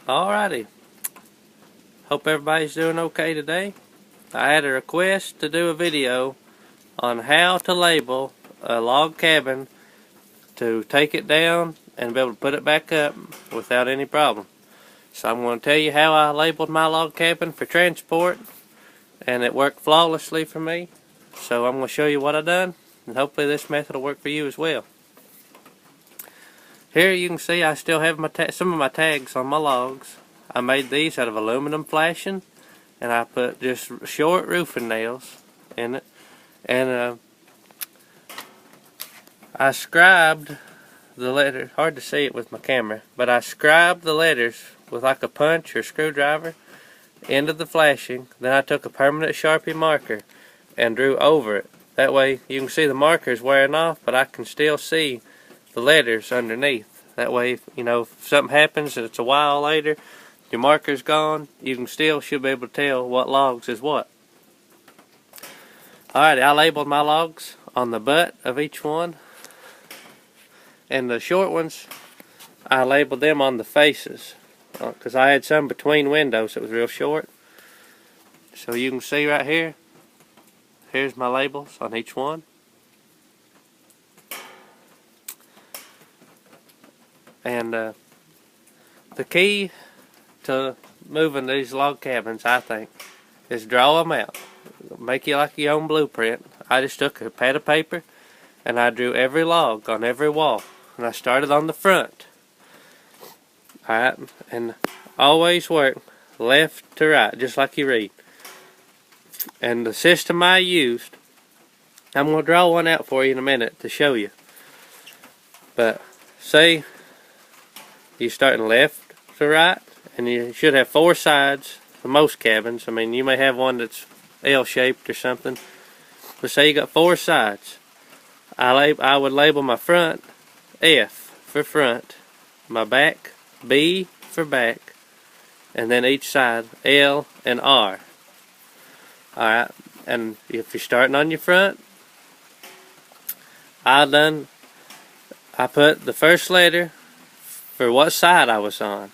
Alrighty, hope everybody's doing okay today. I had a request to do a video on how to label a log cabin to take it down and be able to put it back up without any problem. So I'm going to tell you how I labeled my log cabin for transport, and it worked flawlessly for me. So I'm going to show you what I done, and hopefully this method will work for you as well. Here you can see I still have some of my tags on my logs. I made these out of aluminum flashing, and I put just short roofing nails in it, and I scribed the letters. Hard to see it with my camera, but I scribed the letters with like a punch or screwdriver into the flashing. Then I took a permanent Sharpie marker and drew over it. That way you can see the markers wearing off, but I can still see the letters underneath. That way, if something happens and it's a while later, your marker's gone, you can should be able to tell what logs is what. Alright, I labeled my logs on the butt of each one. And the short ones, I labeled them on the faces, because I had some between windows that was real short. So you can see right here, here's my labels on each one. And the key to moving these log cabins, I think, is draw them out. Make you like your own blueprint. I just took a pad of paper and I drew every log on every wall. And I started on the front. Alright, and always work left to right, just like you read. And the system I used, I'm going to draw one out for you in a minute to show you. But say you're starting left to right, and you should have 4 sides for most cabins. I mean, you may have one that's L-shaped or something. But say you got 4 sides. I would label my front F for front, my back B for back, and then each side L and R. Alright, and if you're starting on your front, I put the first letter for what side I was on.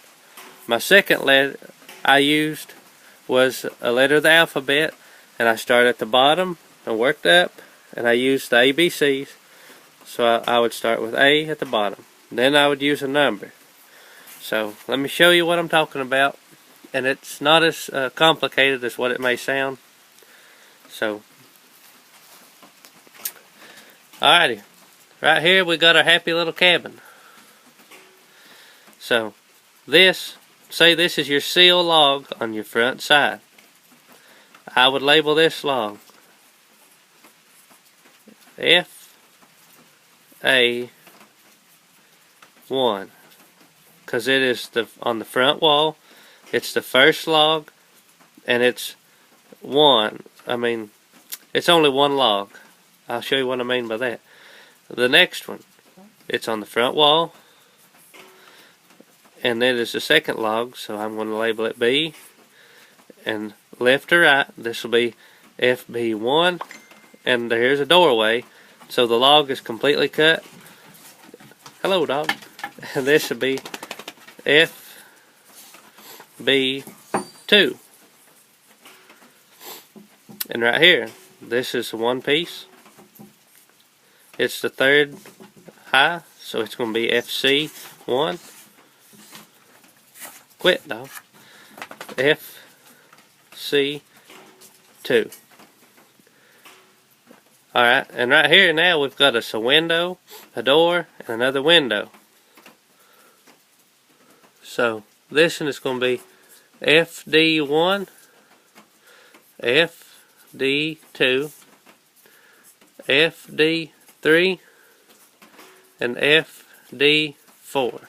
My second letter I used was a letter of the alphabet, and I started at the bottom and worked up, and I used the ABCs. So I would start with A at the bottom. Then I would use a number. So let me show you what I'm talking about. And it's not as complicated as what it may sound. So, alrighty. Right here we got our happy little cabin. So, say this is your seal log on your front side. I would label this log FA1, because it is on the front wall. It's the first log, and it's one. I mean, it's only one log. I'll show you what I mean by that. The next one, it's on the front wall, and then it's the second log, so I'm going to label it B. And left to right, this will be FB1, and here's a doorway, so the log is completely cut. Hello, dog. And this would be FB2. And right here, this is one piece. It's the third high, so it's going to be FC1. Quit, dog. FC2. Alright, and right here now we've got us a window, a door, and another window. So this one is going to be FD1, FD2, FD3, and FD4.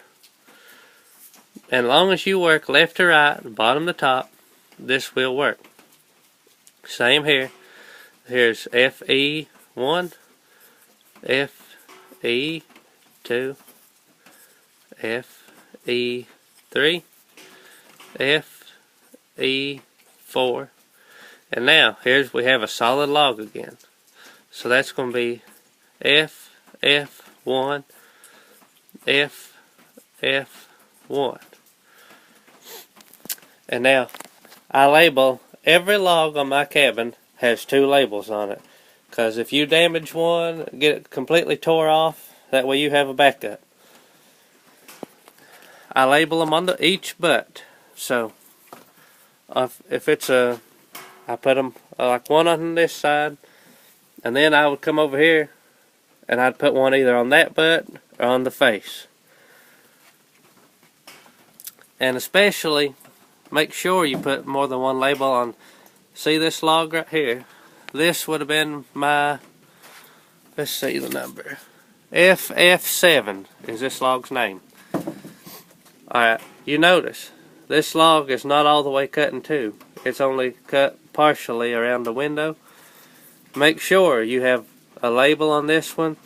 And as long as you work left to right, bottom to top, this will work. Same here. Here's FE1, FE2, FE3, FE4, and now we have a solid log again. So that's going to be FF1, FF1. And now I label every log on my cabin has 2 labels on it. Because if you damage one, get it completely tore off, that way you have a backup. I label them on each butt. So if it's I put them like one on this side, and then I would come over here and I'd put one either on that butt or on the face. And especially make sure you put more than one label on. See this log right here? This would have been my, let's see the number, FF7 is this log's name. Alright, you notice this log is not all the way cut in 2. It's only cut partially around the window. Make sure you have a label on this one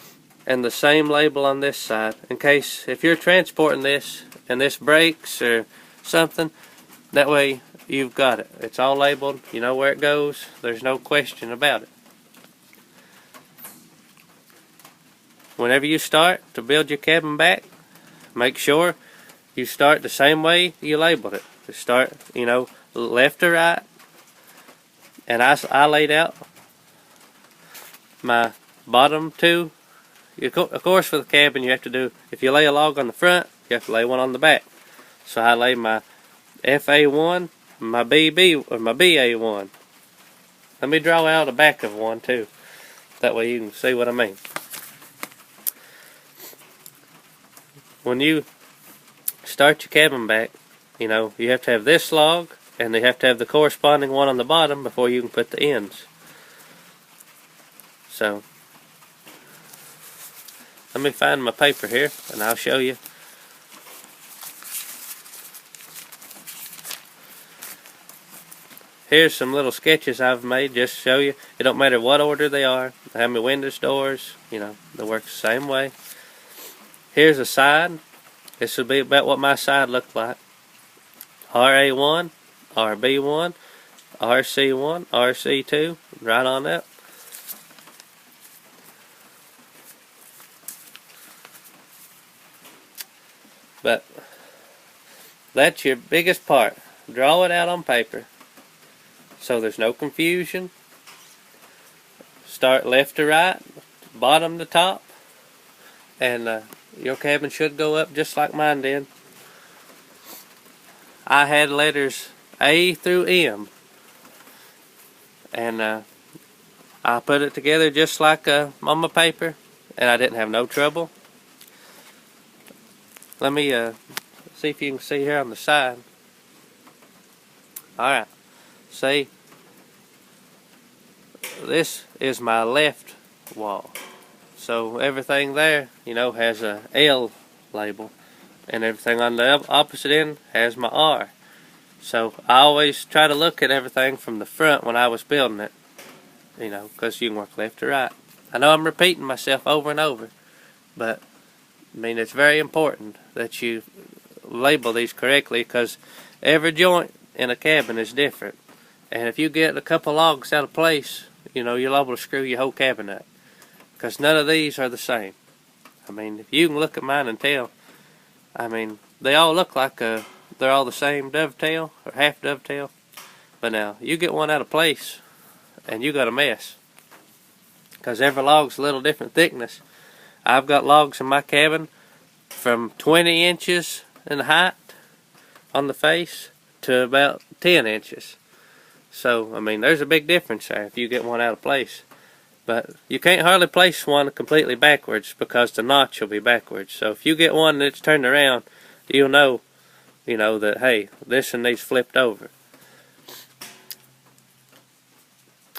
and the same label on this side, in case if you're transporting this and this breaks or something, that way you've got it. It's all labeled, you know where it goes, there's no question about it. Whenever you start to build your cabin back, make sure you start the same way you labeled it. To start, you know, left to right. And I laid out my bottom 2. Of course, for the cabin, you have to do, if you lay a log on the front, you have to lay one on the back. So I lay my FA1, my BB, or my BA1. Let me draw out a back of one too. That way you can see what I mean. When you start your cabin back, you know, you have to have this log, and you have to have the corresponding one on the bottom before you can put the ends. So, let me find my paper here, and I'll show you. Here's some little sketches I've made just to show you. It don't matter what order they are. I have my windows, doors, you know, they work the same way. Here's a side. This will be about what my side looked like. RA1, RB1, RC1, RC2, right on up. But that's your biggest part. Draw it out on paper so there's no confusion. Start left to right, bottom to top, and your cabin should go up just like mine did. I had letters A through M, and I put it together just like on my paper, and I didn't have no trouble. Let me see if you can see here on the side. Alright, see, this is my left wall. So everything there, you know, has a L label, and everything on the opposite end has my R. So I always try to look at everything from the front when I was building it, you know, because you can work left to right. I know I'm repeating myself over and over, but I mean, it's very important that you label these correctly, because every joint in a cabin is different. And if you get a couple logs out of place, you know, you're liable to screw your whole cabin up, because none of these are the same. I mean, if you can look at mine and tell, I mean, they all look like they're all the same dovetail or half dovetail. But now, you get one out of place and you got a mess, because every log's a little different thickness. I've got logs in my cabin from 20 inches in height on the face to about 10 inches. So, I mean, there's a big difference there if you get one out of place. But you can't hardly place one completely backwards, because the notch will be backwards. So if you get one that's turned around, you'll know, you know, that, hey, this one needs flipped over.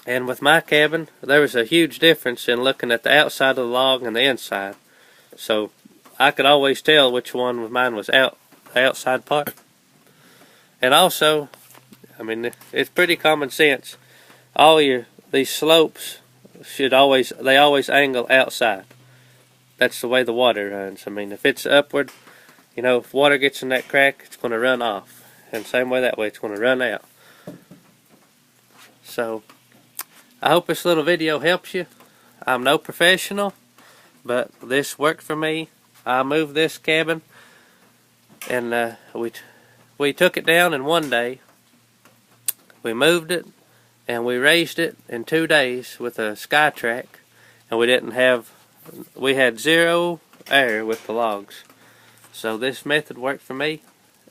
And with my cabin, there was a huge difference in looking at the outside of the log and the inside. So I could always tell which one of mine was the outside part. And also, I mean, it's pretty common sense. All these slopes should always angle outside. That's the way the water runs. I mean, if it's upward, you know, if water gets in that crack, it's going to run off. And same way that way, it's going to run out. So, I hope this little video helps you. I'm no professional, but this worked for me. I moved this cabin, and we took it down in one day. We moved it and we raised it in 2 days with a sky track, and we had zero air with the logs. So this method worked for me,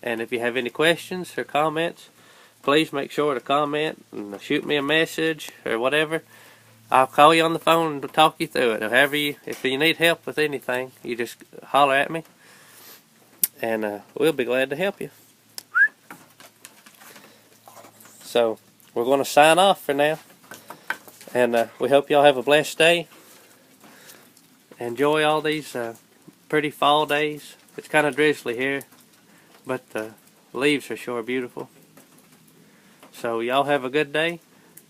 and if you have any questions or comments, please make sure to comment and shoot me a message or whatever. I'll call you on the phone to talk you through it. If you need help with anything, you just holler at me, and we'll be glad to help you. So we're going to sign off for now, and we hope y'all have a blessed day. Enjoy all these pretty fall days. It's kind of drizzly here, but the leaves are sure beautiful. So y'all have a good day,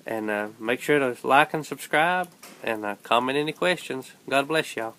and make sure to like and subscribe, and comment any questions. God bless y'all.